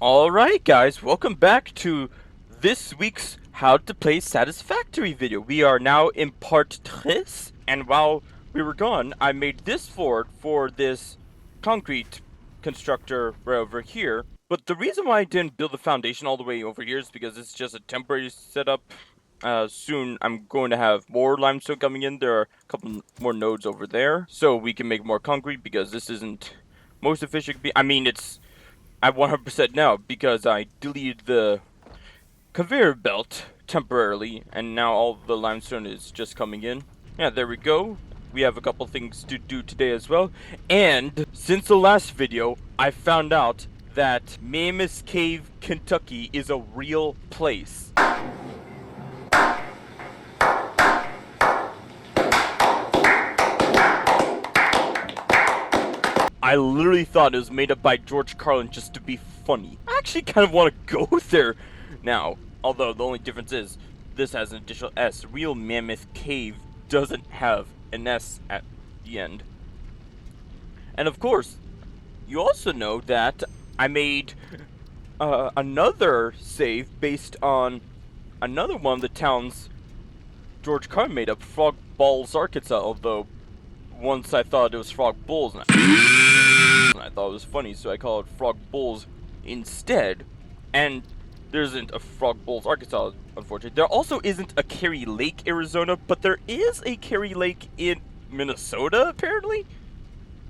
Alright guys, welcome back to this week's How to Play Satisfactory video. We are now in part 3, and while we were gone, I made this fort for this concrete constructor right over here. But the reason why I didn't build the foundation all the way over here is because it's just a temporary setup. Soon I'm going to have more limestone coming in. There are a couple more nodes over there, so we can make more concrete because this isn't most efficient. I mean, it's at 100% now because I deleted the conveyor belt temporarily and now all the limestone is just coming in. Yeah, there we go. We have a couple things to do today as well. And since the last video, I found out that Mammoth Cave, Kentucky is a real place. I literally thought it was made up by George Carlin just to be funny. I actually kind of want to go there now. Although the only difference is this has an additional S. Real Mammoth Cave doesn't have an S at the end. And of course, you also know that I made another save based on another one of the towns George Carlin made up, Frog Balls, Arkansas, although once I thought it was Frog Bulls, and I thought it was funny, so I called it Frog Bulls instead. And there isn't a Frog Bulls, Arkansas, unfortunately. There also isn't a Carrie Lake, Arizona, but there is a Carrie Lake in Minnesota, apparently?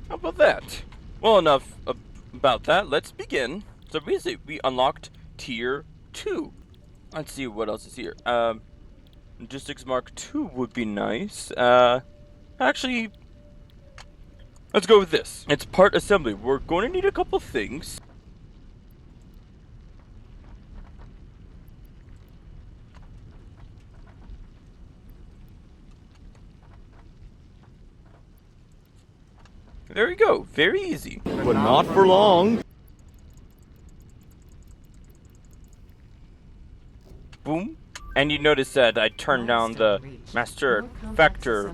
How about that? Well, enough about that. Let's begin. So basically, we unlocked Tier 2. Let's see what else is here. Logistics Mark 2 would be nice. Actually, let's go with this. It's part assembly. We're going to need a couple things. There we go. Very easy. But not for long. Boom. And you notice that I turned down the master factory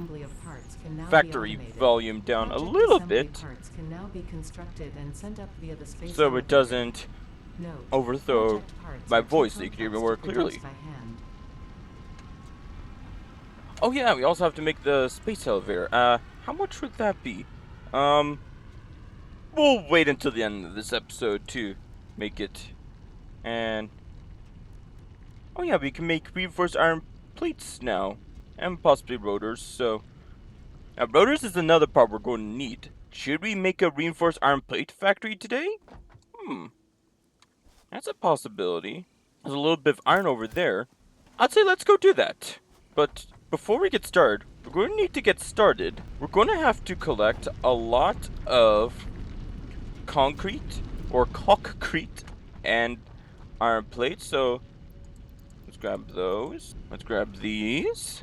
volume down a little bit so it doesn't overthrow my voice so you can hear me more clearly. Oh yeah, we also have to make the space elevator. How much would that be? We'll wait until the end of this episode to make it. And oh yeah, we can make reinforced iron plates now, and possibly rotors, so now rotors is another part we're going to need. Should we make a reinforced iron plate factory today? That's a possibility. There's a little bit of iron over there. I'd say let's go do that. But before we get started, we're going to need to get started. We're going to have to collect a lot of concrete or cockcrete and iron plates, so let's grab those. Let's grab these.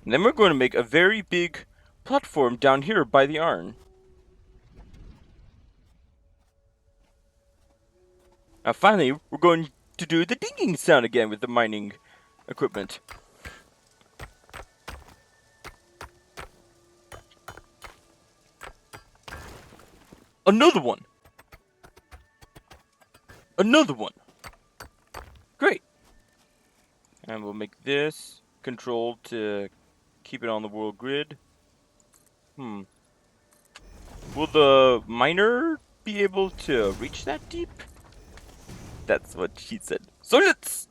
And then we're going to make a very big platform down here by the iron. Now finally, we're going to do the dinging sound again with the mining equipment. Another one! Another one! Great! And we'll make this control to keep it on the world grid. Will the miner be able to reach that deep? That's what she said. So it's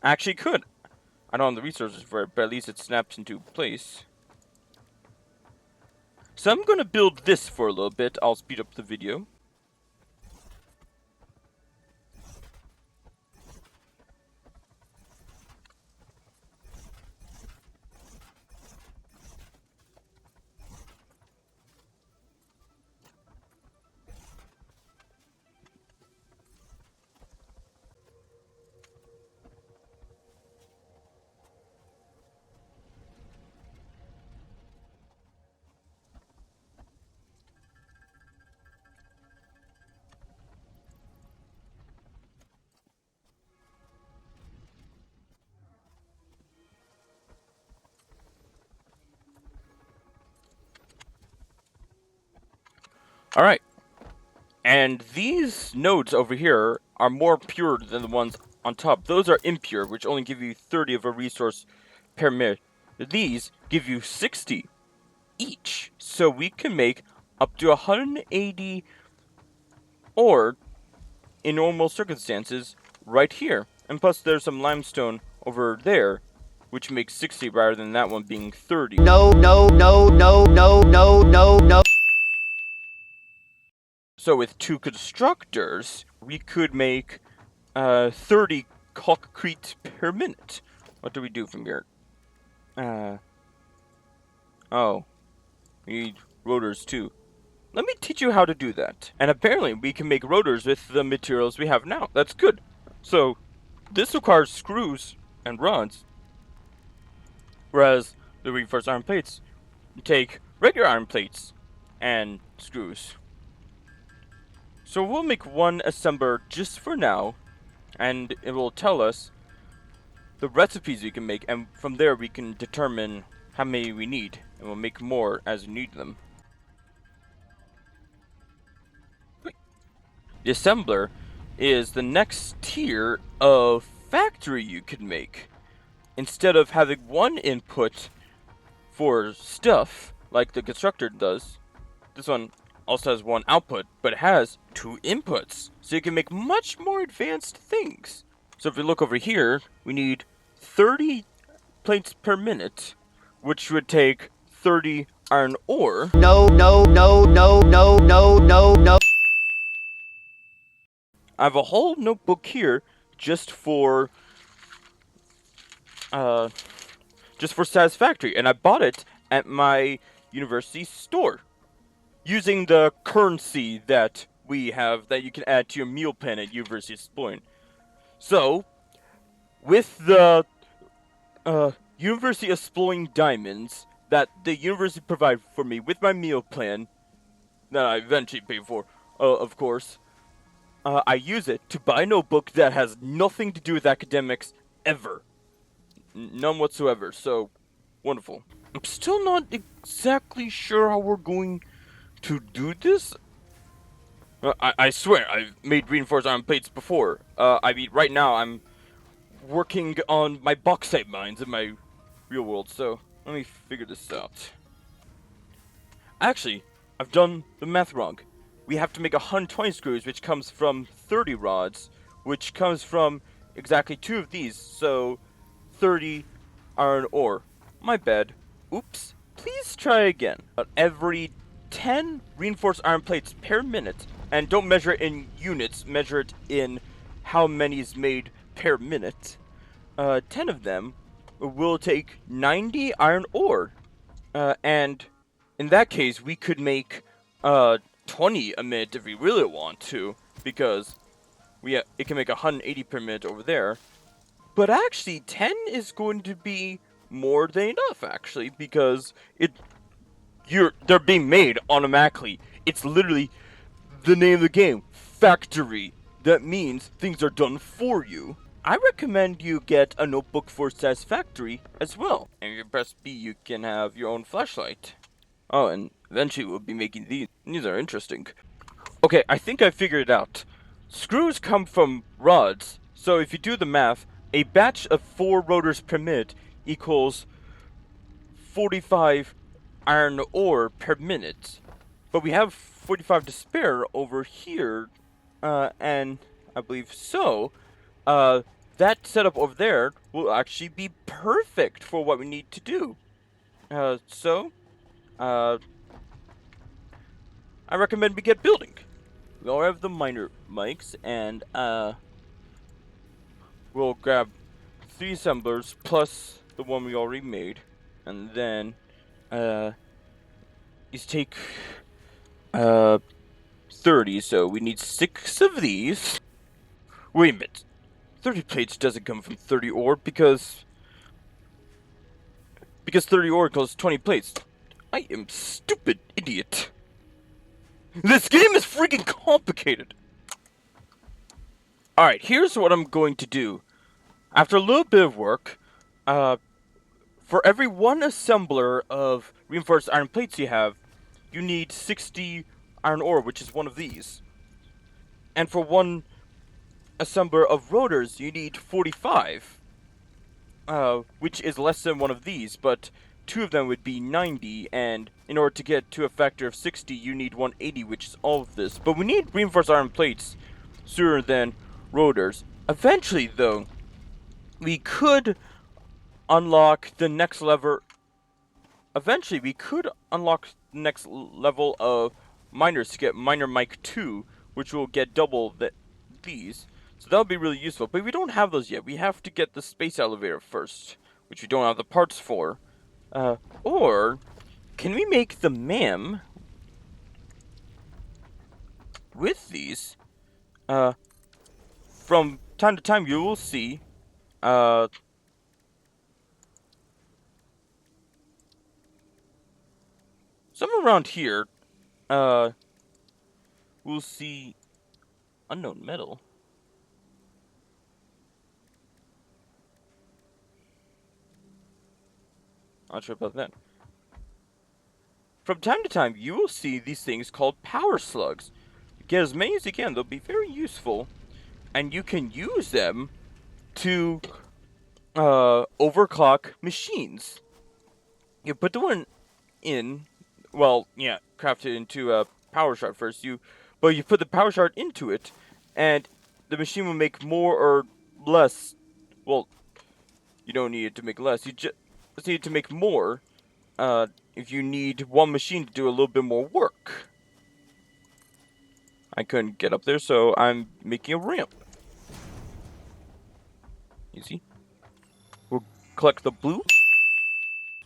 actually could. I don't have the resources for it, but at least it snaps into place. So I'm gonna build this for a little bit. I'll speed up the video. Alright. And these nodes over here are more pure than the ones on top. Those are impure, which only give you 30 of a resource per minute. These give you 60 each. So we can make up to 180 ore in normal circumstances right here. And plus there's some limestone over there, which makes 60 rather than that one being 30. No. So with 2 constructors, we could make 30 concrete per minute. What do we do from here? Oh, we need rotors too. Let me teach you how to do that. And apparently we can make rotors with the materials we have now. That's good. So this requires screws and rods, whereas the reinforced iron plates take regular iron plates and screws. So we'll make one assembler just for now, and it will tell us the recipes we can make, and from there we can determine how many we need, and we'll make more as we need them. The assembler is the next tier of factory you can make. Instead of having one input for stuff, like the constructor does, this one also has one output, but it has 2 inputs. So you can make much more advanced things. So if we look over here, we need 30 plates per minute, which would take 30 iron ore. No. I have a whole notebook here just for Satisfactory, and I bought it at my university store using the currency that we have that you can add to your meal plan at University of Exploring. So, with the University of Exploring diamonds that the university provided for me with my meal plan that I eventually paid for, of course, I use it to buy a notebook that has nothing to do with academics ever. None whatsoever, so wonderful. I'm still not exactly sure how we're going to do this. I swear, I've made reinforced iron plates before. I mean, right now I'm working on my bauxite mines in my real world, so let me figure this out. Actually, I've done the math wrong. We have to make 120 screws, which comes from 30 rods, which comes from exactly 2 of these, so 30 iron ore. My bad. Oops. Please try again. Every 10 reinforced iron plates per minute, and don't measure it in units, measure it in how many is made per minute. 10 of them will take 90 iron ore, and in that case we could make 20 a minute if we really want to, because it can make 180 per minute over there. But actually 10 is going to be more than enough, actually, because they're being made automatically. It's literally the name of the game, factory. That means things are done for you. I recommend you get a notebook for Satisfactory as well. And if you press B, you can have your own flashlight. Oh, and eventually we'll be making these. These are interesting. Okay, I think I figured it out. Screws come from rods, so if you do the math, a batch of 4 rotors per minute equals 45 iron ore per minute. But we have 45 to spare over here, and I believe so. That setup over there will actually be perfect for what we need to do. I recommend we get building. We all have the miner mics, and we'll grab 3 assemblers plus the one we already made, and then these take 30, so we need 6 of these. Wait a minute, 30 plates doesn't come from 30 ore because 30 ore equals 20 plates. I am stupid idiot. This game is freaking complicated. Alright, here's what I'm going to do. After a little bit of work, for every 1 assembler of reinforced iron plates you have, you need 60 iron ore, which is one of these. And for one assembler of rotors, you need 45. Which is less than one of these, but two of them would be 90, and in order to get to a factor of 60, you need 180, which is all of this. But we need reinforced iron plates sooner than rotors. Eventually, though, we could unlock the next lever. Eventually, we could unlock the next level of miners to get Miner Mike 2, which will get double these. So that would be really useful. But we don't have those yet. We have to get the space elevator first, which we don't have the parts for. Or can we make the MAM with these? From time to time, you will see. Somewhere around here, we'll see unknown metal. Not sure about that. From time to time, you will see these things called power slugs. Get as many as you can. They'll be very useful, and you can use them to overclock machines. You put the one in, well, yeah, craft it into a power shard first. But you put the power shard into it, and the machine will make more or less. Well, you don't need it to make less. You just need it to make more. If you need one machine to do a little bit more work. I couldn't get up there, so I'm making a ramp. Easy. We'll collect the blue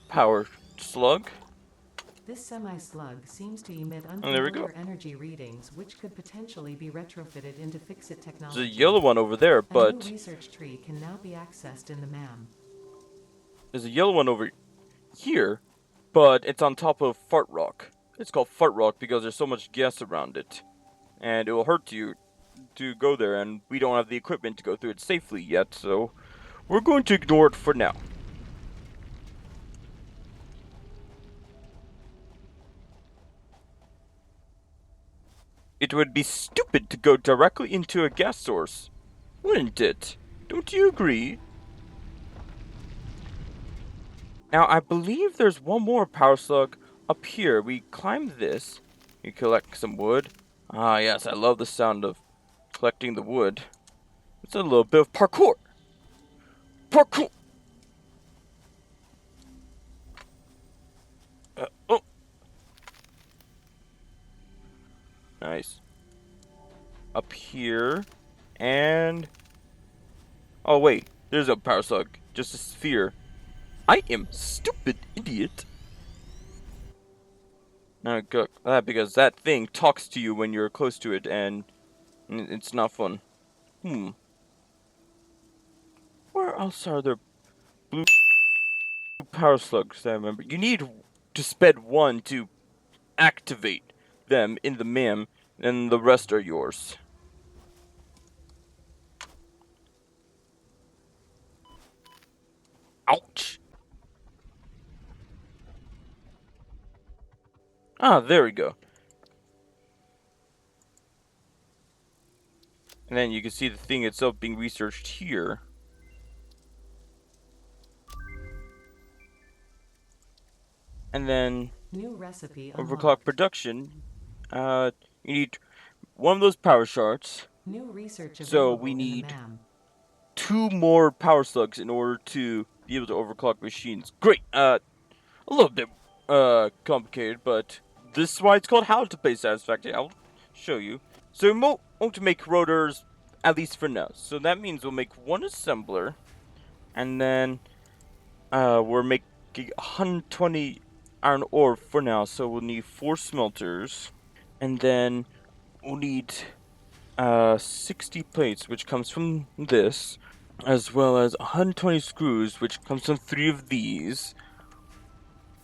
power slug. This semi-slug seems to emit There we go. unfamiliar energy readings, which could potentially be retrofitted into fix-it technology. There's a yellow one over there, but... A new research tree can now be accessed in the MAM. There's a yellow one over here, but it's on top of Fart Rock. It's called Fart Rock because there's so much gas around it. And it will hurt you to go there, and we don't have the equipment to go through it safely yet, so we're going to ignore it for now. It would be stupid to go directly into a gas source, wouldn't it? Don't you agree? Now, I believe there's one more power slug up here. We climb this. You collect some wood. Ah, yes, I love the sound of collecting the wood. It's a little bit of parkour. Parkour! Oh! Nice. Up here. And... oh, wait. There's a power slug. Just a sphere. I am stupid idiot. Now go that because that thing talks to you when you're close to it, and it's not fun. Where else are there blue power slugs that I remember? You need to spend one to activate them in the MAM, and the rest are yours. Ouch! Ah, there we go. And then you can see the thing itself being researched here. And then new recipe overclock production. You need one of those power shards. New research so we need 2 more power slugs in order to be able to overclock machines. Great. A little bit complicated, but this is why it's called H2P Satisfactory. I'll show you. So we want to make rotors, at least for now. So that means we'll make 1 assembler, and then we're making 120 iron ore for now. So we'll need 4 smelters, and then we'll need 60 plates, which comes from this, as well as 120 screws, which comes from 3 of these.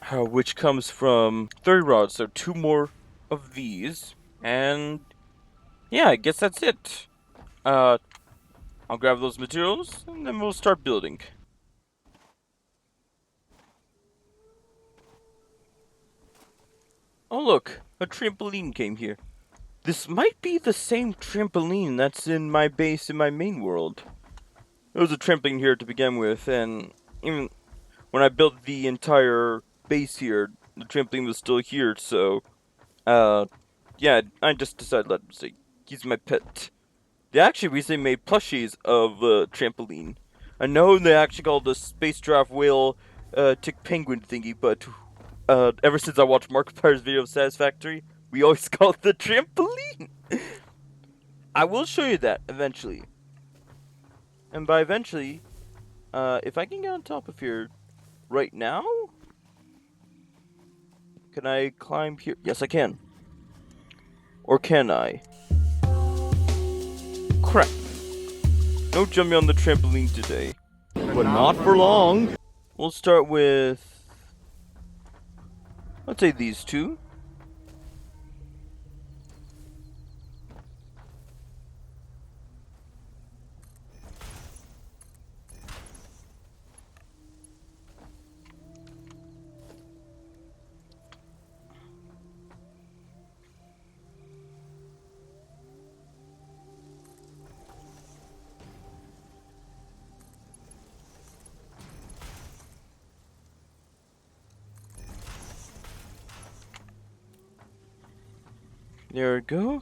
Which comes from 30 rods, so 2 more of these. And yeah, I guess that's it. I'll grab those materials, and then we'll start building. Oh look, a trampoline came here. This might be the same trampoline that's in my base in my main world. There was a trampoline here to begin with, and even when I built the entire base here, the trampoline was still here, so, yeah, I just decided let him say, he's my pet. They actually recently made plushies of the trampoline. I know they actually called the space giraffe whale, tick penguin thingy, but, ever since I watched Markiplier's video of Satisfactory, we always call it the trampoline! I will show you that eventually. And by eventually, if I can get on top of here right now, can I climb here? Yes, I can. Or can I? Crap. No jumping on the trampoline today. But not for long. We'll start with, let's say these two. There we go.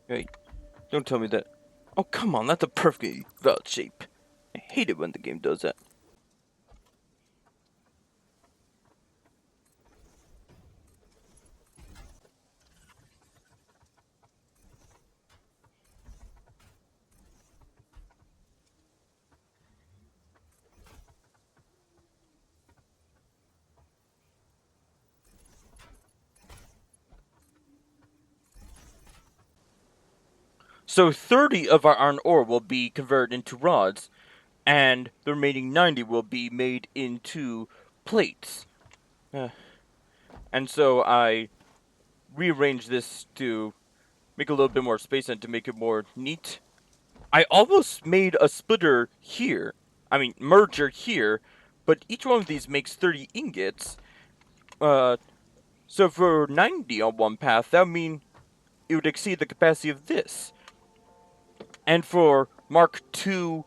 Hey, don't tell me that. Oh, come on, that's a perfectly valid shape. I hate it when the game does that. So 30 of our iron ore will be converted into rods, and the remaining 90 will be made into plates. And so I rearranged this to make a little bit more space and to make it more neat. I almost made a splitter here, merger here, but each one of these makes 30 ingots. So for 90 on one path, that would mean it would exceed the capacity of this. And for Mark II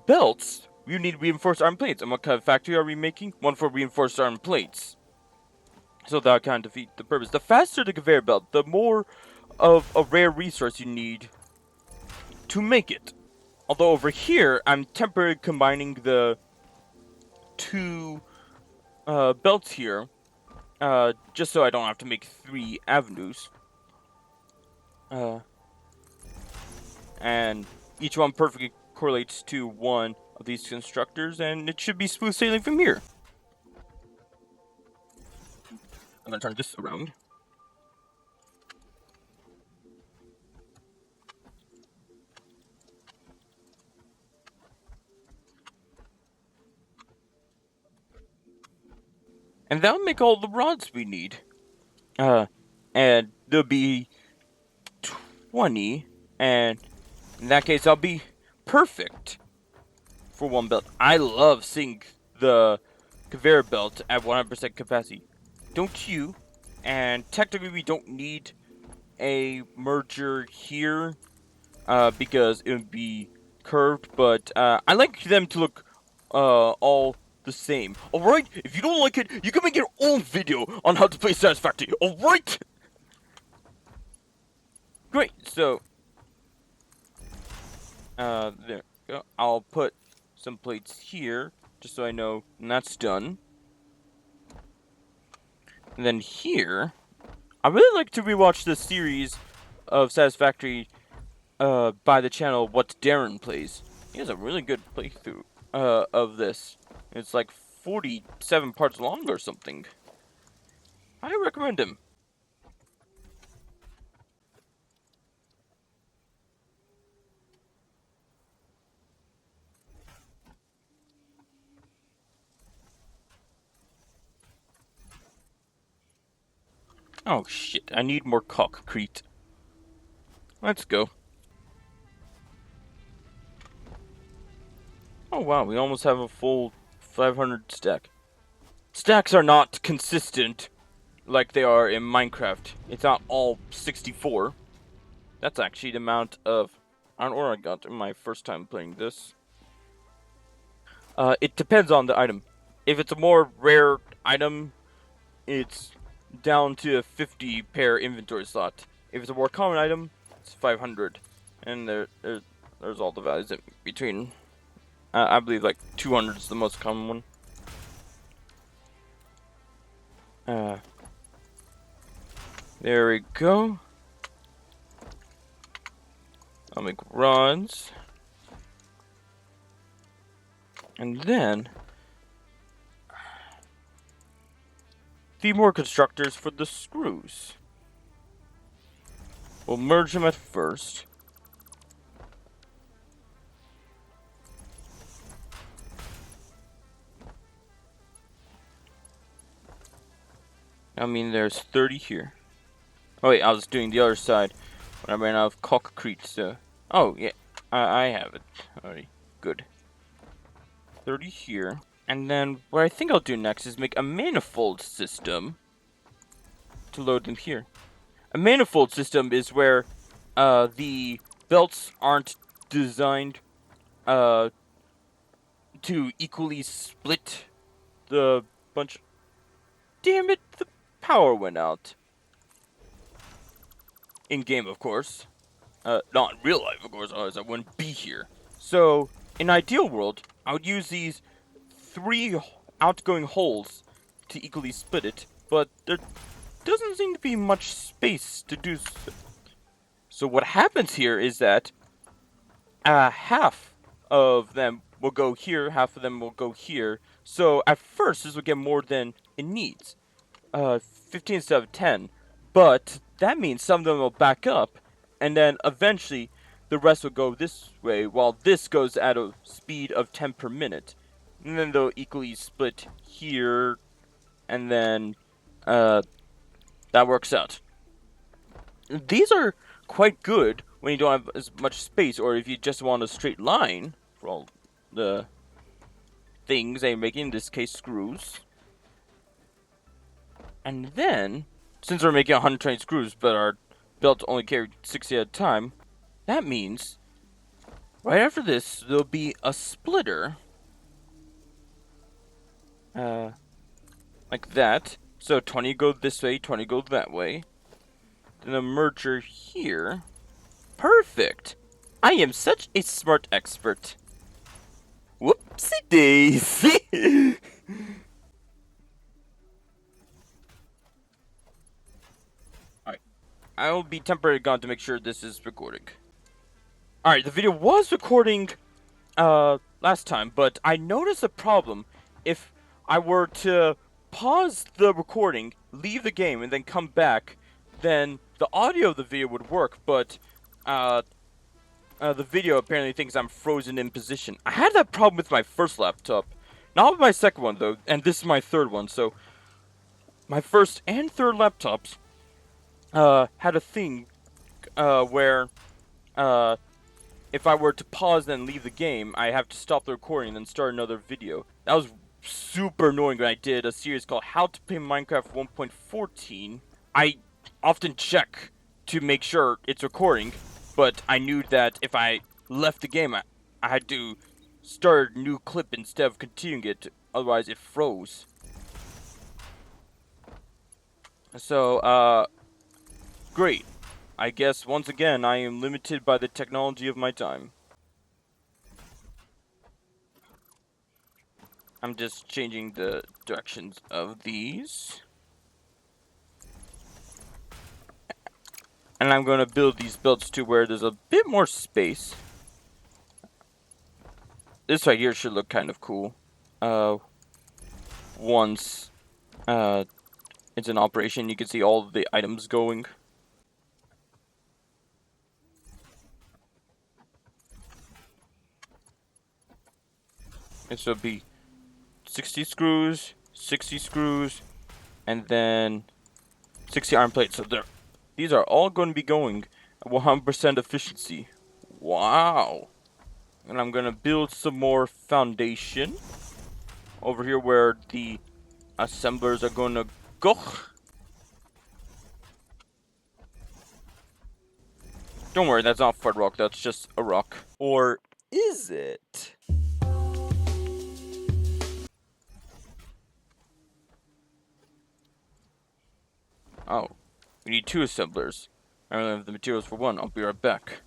belts, you need reinforced iron plates. And what kind of factory are we making? One for reinforced iron plates. So that kind of defeats the purpose. The faster the conveyor belt, the more of a rare resource you need to make it. Although over here, I'm temporarily combining the two belts here, just so I don't have to make 3 avenues. And each one perfectly correlates to one of these constructors, and it should be smooth sailing from here. I'm gonna turn this around. And that'll make all the rods we need. And there'll be 20, and in that case, I'll be perfect for one belt. I love seeing the conveyor belt at 100% capacity. Don't you? And technically, we don't need a merger here, because it would be curved, but I like them to look all the same. Alright? If you don't like it, you can make your own video on how to play Satisfactory. Alright? Great, so there we go. I'll put some plates here, just so I know when that's done. And then here, I really like to rewatch the series of Satisfactory by the channel What Darren Plays. He has a really good playthrough of this. It's like 47 parts long or something. I recommend him. Oh shit, I need more concrete. Let's go. Oh wow, we almost have a full 500 stack. Stacks are not consistent like they are in Minecraft. It's not all 64. That's actually the amount of iron ore I got in my first time playing this. It depends on the item. If it's a more rare item, it's down to a 50 pair inventory slot. If it's a more common item, it's 500. And there's all the values in between. I believe like 200 is the most common one. There we go. I'll make rods. And then 3 more constructors for the screws. We'll merge them at first. I mean, there's 30 here. Oh wait, I was doing the other side when I ran out of concrete, so... Oh, yeah, I have it already. Good. 30 here. And then what I think I'll do next is make a manifold system to load them here. A manifold system is where the belts aren't designed to equally split the bunch. Damn it, the power went out. In game, of course. Not in real life, of course, otherwise I wouldn't be here. So, in ideal world, I would use these 3 outgoing holes to equally split it, but there doesn't seem to be much space to do so. So what happens here is that half of them will go here, half of them will go here. So at first, this will get more than it needs. 15 instead of 10. But that means some of them will back up, and then eventually the rest will go this way, while this goes at a speed of 10 per minute. And then they'll equally split here, and then that works out. These are quite good when you don't have as much space, or if you just want a straight line for all the things I'm making, in this case screws. And then, since we're making 120 screws, but our belt only carried 60 at a time, that means right after this there'll be a splitter, like that. So 20 go this way, 20 go that way. Then a merger here. Perfect! I am such a smart expert. Whoopsie daisy! Alright. I will be temporarily gone to make sure this is recording. Alright, the video was recording last time, but I noticed a problem. If I were to pause the recording, leave the game, and then come back, then the audio of the video would work, but the video apparently thinks I'm frozen in position. I had that problem with my first laptop. Not with my second one, though, and this is my third one, so... My first and third laptops had a thing where if I were to pause and leave the game, I have to stop the recording and then start another video. That was super annoying when I did a series called How to Play Minecraft 1.14. I often check to make sure it's recording, but I knew that if I left the game, I had to start a new clip instead of continuing it, otherwise it froze. So, great. I guess once again I am limited by the technology of my time. I'm just changing the directions of these. And I'm going to build these belts to where there's a bit more space. This right here should look kind of cool. Once it's in operation, you can see all of the items going. This will be 60 screws, 60 screws, and then 60 iron plates. So these are all going to be going at 100% efficiency. Wow. And I'm gonna build some more foundation over here where the assemblers are gonna go. Don't worry, that's not fart rock, that's just a rock. Or is it? Oh, we need 2 assemblers. I only have the materials for 1. I'll be right back.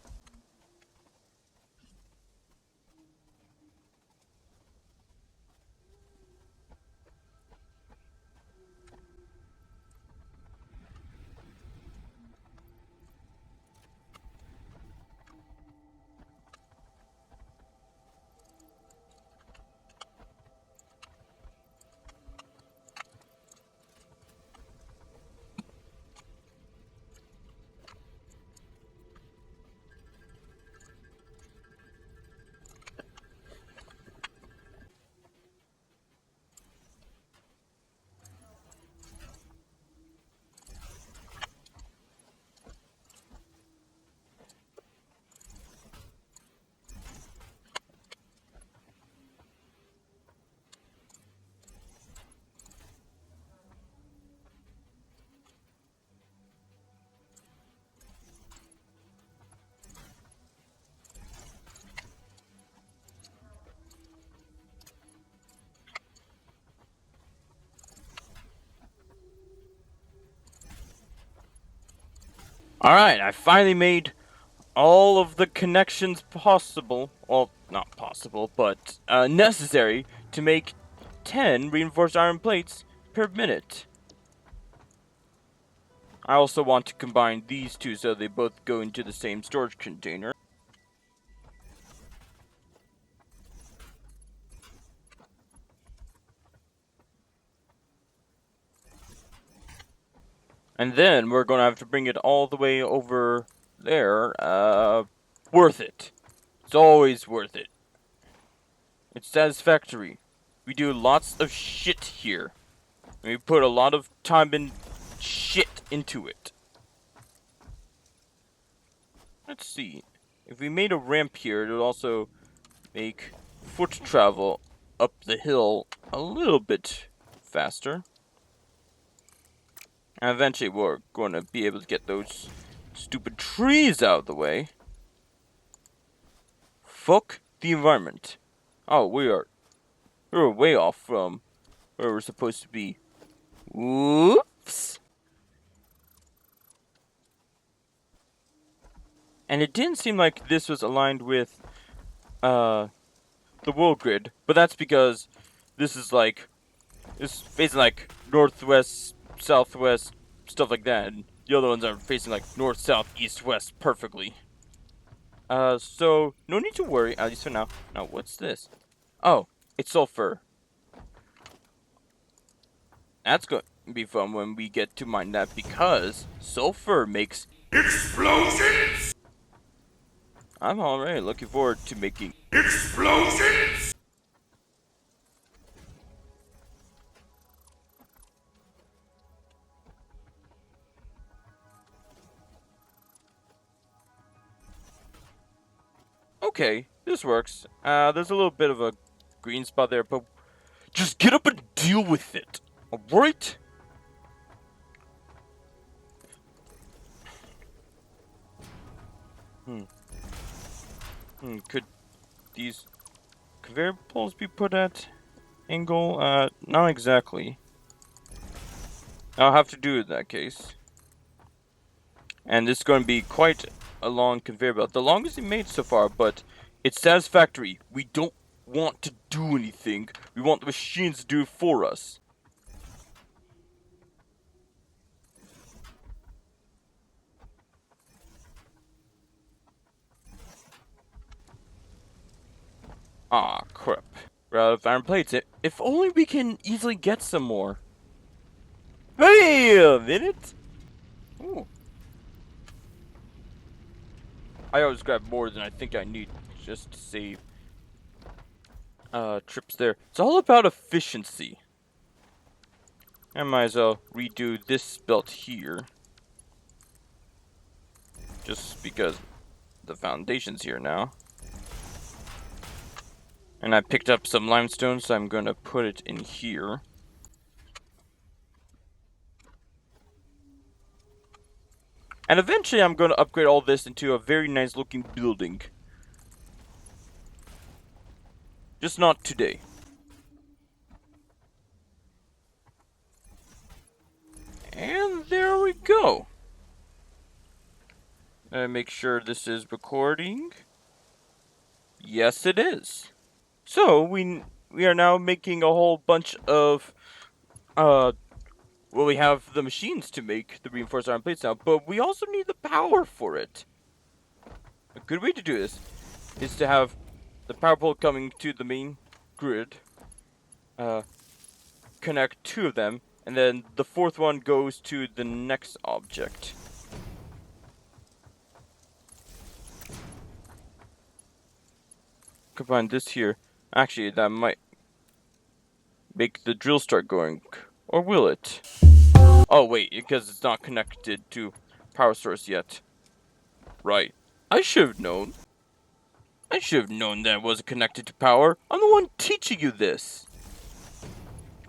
Alright, I finally made all of the connections possible. Well, not possible, but necessary to make 10 reinforced iron plates per minute. I also want to combine these two so they both go into the same storage container. And then we're gonna have to bring it all the way over there. Worth it. It's always worth it. It's satisfactory. We do lots of shit here. We put a lot of time and shit into it. Let's see. If we made a ramp here, it would also make foot travel up the hill a little bit faster. And eventually we're going to be able to get those stupid trees out of the way. Fuck the environment. Oh, we're way off from where we're supposed to be. Whoops. And it didn't seem like this was aligned with the world grid, but that's because this is like facing like northwest, southwest, stuff like that, and the other ones are facing like north, south, east, west perfectly. So no need to worry, at least for now. Now, what's this? Oh, it's sulfur. That's going to be fun when we get to mine that because sulfur makes explosions. I'm already looking forward to making explosions. Okay, this works. There's a little bit of a green spot there, but just get up and deal with it. Alright? Could these conveyor poles be put at angle? Not exactly. I'll have to do it in that case. And this is going to be quite a long conveyor belt. The longest we made so far, but it's satisfactory. We don't want to do anything. We want the machines to do it for us. Ah, crap. We're out of iron plates. If only we can easily get some more. Hey, a minute. Ooh. I always grab more than I think I need just to save trips there. It's all about efficiency. I might as well redo this belt here. Just because the foundation's here now. And I picked up some limestone, so I'm gonna put it in here. And eventually I'm gonna upgrade all this into a very nice looking building. Just not today. And there we go. Make sure this is recording. Yes, it is. So we are now making a whole bunch of well, we have the machines to make the reinforced iron plates now, but we also need the power for it. A good way to do this is to have the power pole coming to the main grid, connect 2 of them, and then the 4th one goes to the next object. Combine this here. Actually, that might make the drill start going. Or will it? Oh wait, because it's not connected to power source yet. Right. I should have known. I should have known that it wasn't connected to power. I'm the one teaching you this.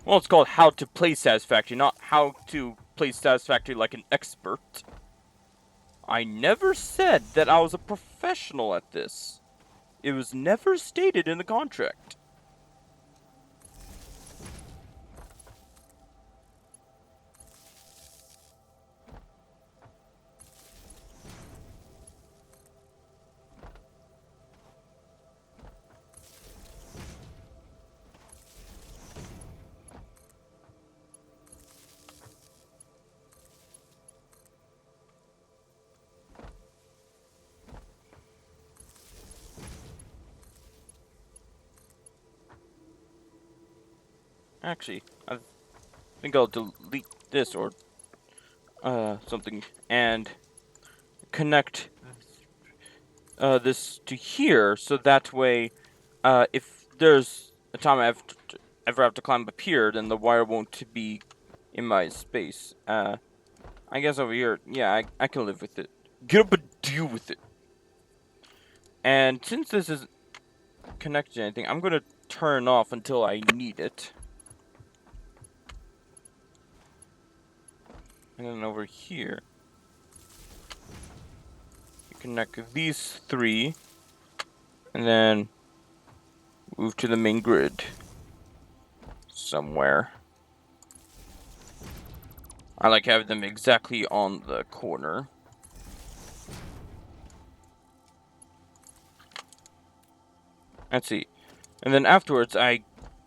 Well, it's called How to Play Satisfactory, not How to Play Satisfactory like an expert. I never said that I was a professional at this. It was never stated in the contract. Actually, I think I'll delete this or something and connect this to here, so that way, if there's a time I ever have to climb up here, then the wire won't be in my space. I guess over here, yeah, I can live with it. Get up and deal with it. And since this isn't connected to anything, I'm gonna turn off until I need it. And then over here, you connect these 3, and then move to the main grid somewhere. I like having them exactly on the corner. Let's see. And then afterwards, I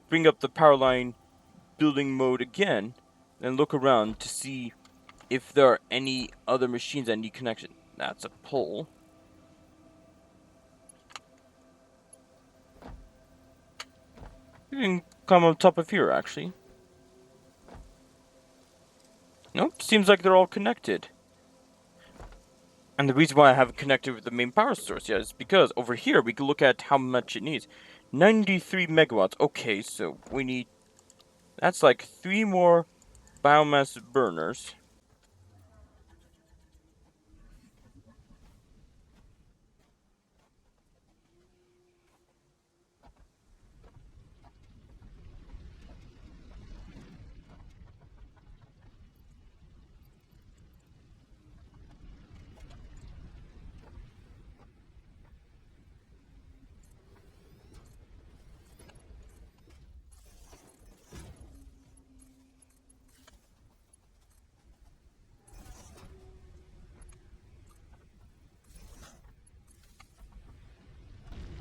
bring up the power line building mode again, and look around to see if there are any other machines that need connection. That's a pole. You can come on top of here, actually. Nope, seems like they're all connected. And the reason why I haven't connected with the main power source yet is because over here we can look at how much it needs. 93 megawatts. Okay, so we need... That's like 3 more biomass burners.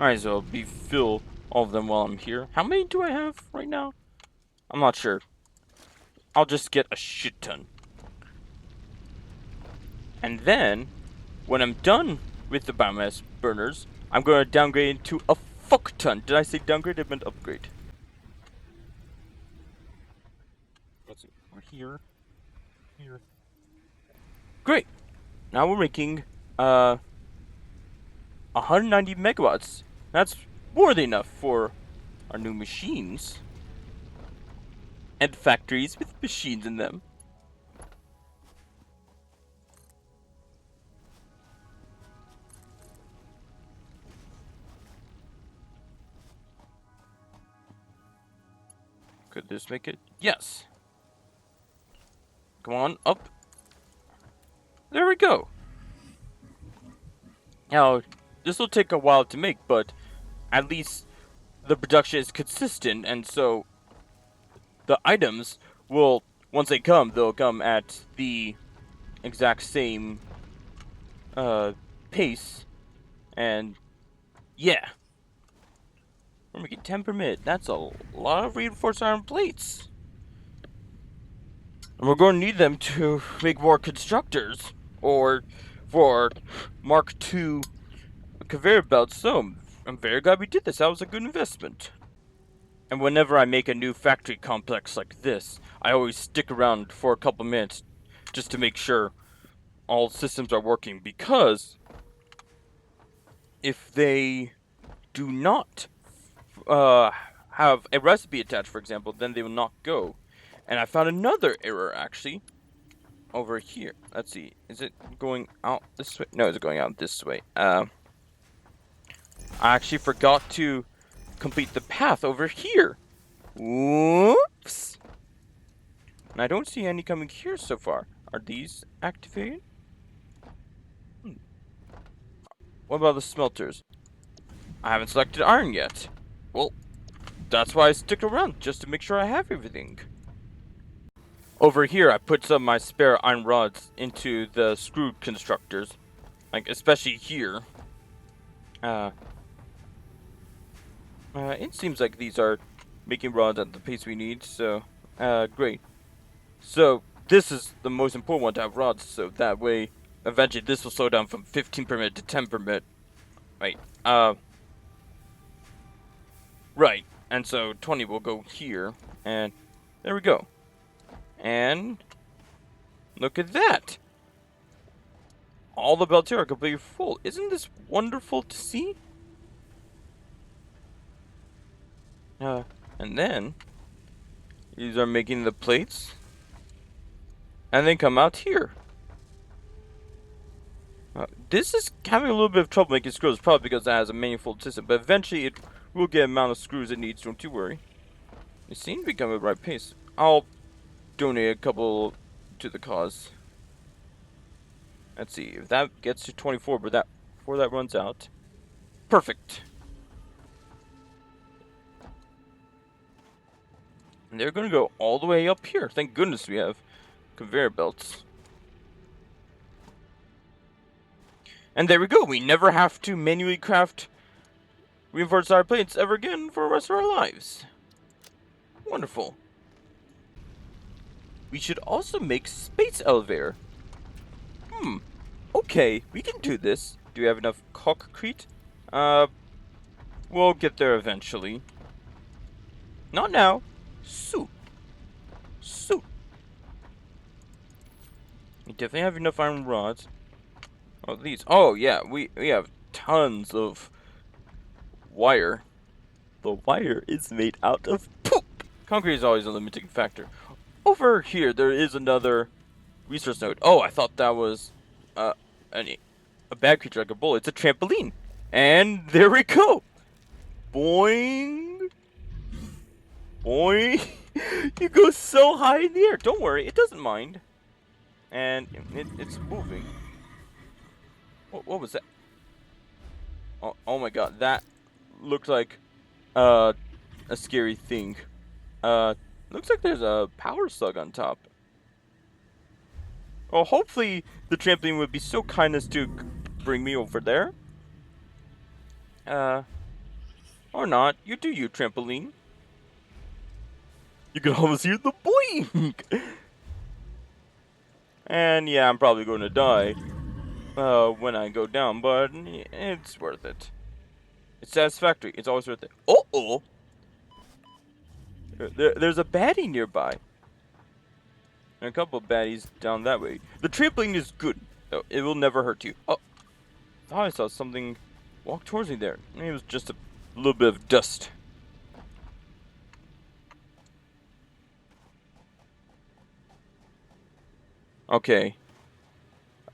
Alright, so I'll be fill all of them while I'm here. How many do I have right now? I'm not sure. I'll just get a shit ton. And then, when I'm done with the biomass burners, I'm going to downgrade into a fuck ton. Did I say downgrade? I meant upgrade. Let's see. We're here. Here. Great. Now we're making 190 megawatts. That's more than enough for our new machines. And factories with machines in them. this make it? Yes. Come on, up. There we go. Now, this will take a while to make, but at least the production is consistent, and so the items will, once they come, they'll come at the exact same pace, and yeah. We're making 10 per minute. That's a lot of reinforced iron plates. And we're going to need them to make more constructors, or for Mark II conveyor belts, so I'm very glad we did this. That was a good investment. And whenever I make a new factory complex like this, I always stick around for a couple minutes just to make sure all systems are working, because if they do not have a recipe attached, for example, then they will not go. And I found another error, actually, over here. Let's see. Is it going out this way? No, it's going out this way. I actually forgot to complete the path over here. Whoops. And I don't see any coming here so far. Are these activated? What about the smelters? I haven't selected iron yet. Well, that's why I stick around, just to make sure I have everything. Over here, I put some of my spare iron rods into the screw constructors. Like, especially here. It seems like these are making rods at the pace we need, so, great. So, this is the most important one to have rods, so that way, eventually this will slow down from 15 per minute to 10 per minute. Wait, right, and so 20 will go here, and there we go. And look at that! All the belts here are completely full. Isn't this wonderful to see? And then these are making the plates, and then come out here. This is having a little bit of trouble making screws, probably because it has a manifold system, but eventually it will get the amount of screws it needs, don't you worry. It seems to be coming at the right pace. I'll donate a couple to the cause. Let's see, if that gets to 24 before that runs out. Perfect. And they're gonna go all the way up here. Thank goodness we have conveyor belts. And there we go. We never have to manually craft reinforced iron plates ever again for the rest of our lives. Wonderful. We should also make space elevator. Okay, we can do this. Do we have enough concrete? We'll get there eventually. Not now. Soon. We definitely have enough iron rods. Oh, these. Oh, yeah. We have tons of wire. The wire is made out of poop. Concrete is always a limiting factor. Over here, there is another resource node. Oh, I thought that was a bad creature like a bull. It's a trampoline. And there we go. Boing. Boing. You go so high in the air. Don't worry, it doesn't mind. And it's moving. What was that? Oh my god, that looked like a scary thing. Looks like there's a power slug on top. Well, hopefully the trampoline would be so kind as to bring me over there. Or not. You do you, trampoline. You can almost hear the boing! And yeah, I'm probably going to die when I go down, but it's worth it. It's satisfactory. It's always worth it. Uh-oh! There's a baddie nearby. And a couple of baddies down that way. The trampoline is good, though. It will never hurt you. Oh! I thought I saw something walk towards me there. Maybe it was just a little bit of dust. Okay.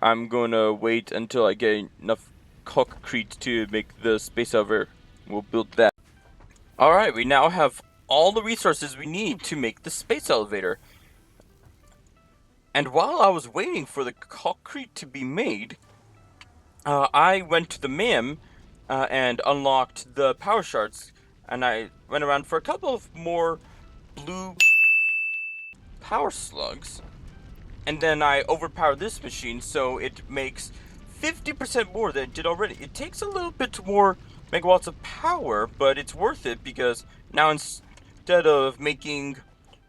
I'm gonna wait until I get enough concrete to make the space elevator. We'll build that. Alright, we now have all the resources we need to make the space elevator. And while I was waiting for the concrete to be made, I went to the MAM and unlocked the power shards, and I went around for a couple of more blue power slugs, and then I overpowered this machine so it makes 50% more than it did already. It takes a little bit more megawatts of power, but it's worth it because now instead of making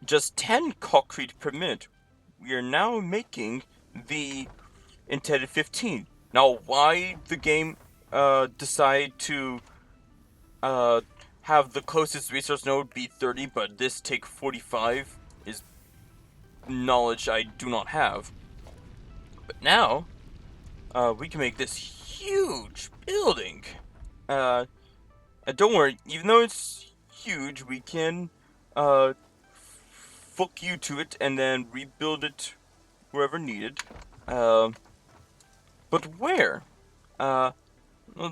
just 10 concrete per minute, we are now making the intended 15. Now, why the game decide to have the closest resource node be 30, but this take 45 is knowledge I do not have. But now, we can make this huge building. And don't worry, even though it's huge, we can fuck you to it and then rebuild it wherever needed. But where? Well,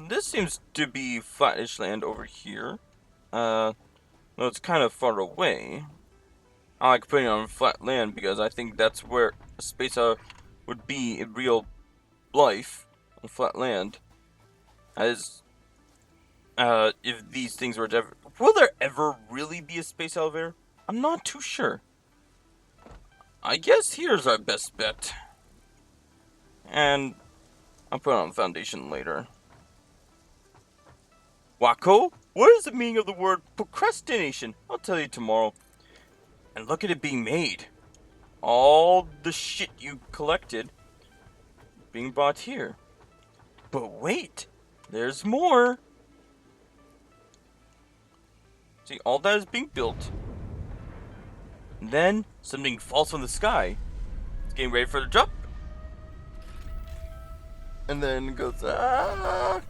this seems to be flattish land over here. Well, it's kind of far away. I like putting it on flat land because I think that's where a space would be in real life, on flat land. As if these things were to ever... Will there ever really be a space elevator? I'm not too sure. I guess here's our best bet. And I'll put it on foundation later. Wako? What is the meaning of the word procrastination? I'll tell you tomorrow. And look at it being made. All the shit you collected being brought here. But wait, there's more. See, all that is being built. And then something falls from the sky. It's getting ready for the drop. And then goes, ah.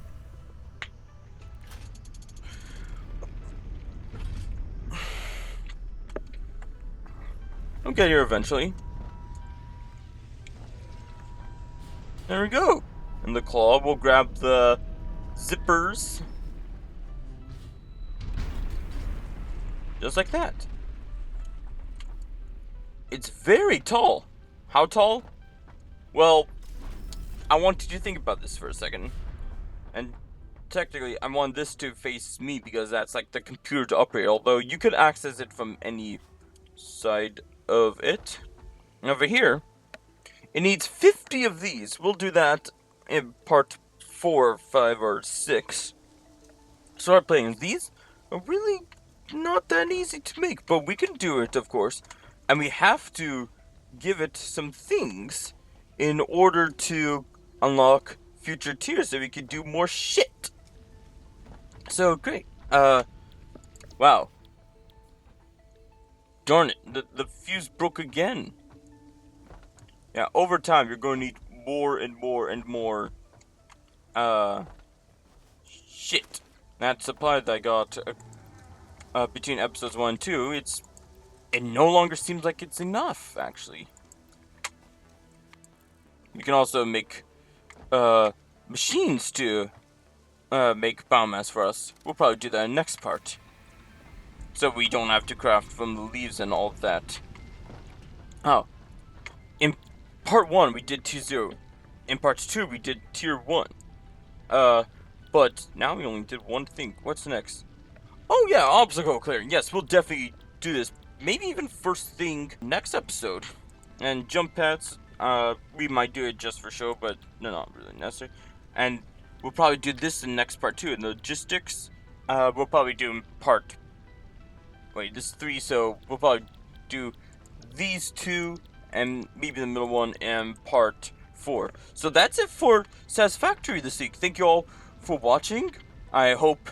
I'll get here eventually. There we go. And the claw will grab the zippers. Just like that. It's very tall. How tall? Well, I want you to think about this for a second. And technically, I want this to face me because that's like the computer to operate. Although you could access it from any side of it. And over here, it needs 50 of these. We'll do that in part 4, 5, or 6. Start playing. These are really not that easy to make, but we can do it, of course. And we have to give it some things in order to unlock future tiers so we can do more shit. So, great. Wow. Darn it, the fuse broke again. Yeah, over time, you're going to need more and more and more, shit. That supply that I got, between episodes 1 and 2, it no longer seems like it's enough, actually. We can also make, machines to, make biomass for us. We'll probably do that in the next part. So we don't have to craft from the leaves and all of that. Oh. In part 1, we did tier 0. In part 2, we did tier 1. But now we only did one thing. What's next? Oh yeah, obstacle clearing. Yes, we'll definitely do this. Maybe even first thing next episode. And jump pads, we might do it just for show, but no, not really necessary. And we'll probably do this in the next part too. And the logistics, we'll probably do in part... Wait, this is 3, so we'll probably do these 2 and maybe the middle one and part 4. So that's it for Satisfactory this week. Thank you all for watching. I hope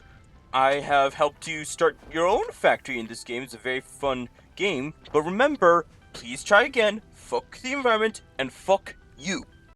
I have helped you start your own factory in this game. It's a very fun game. But remember, please try again, fuck the environment, and fuck you.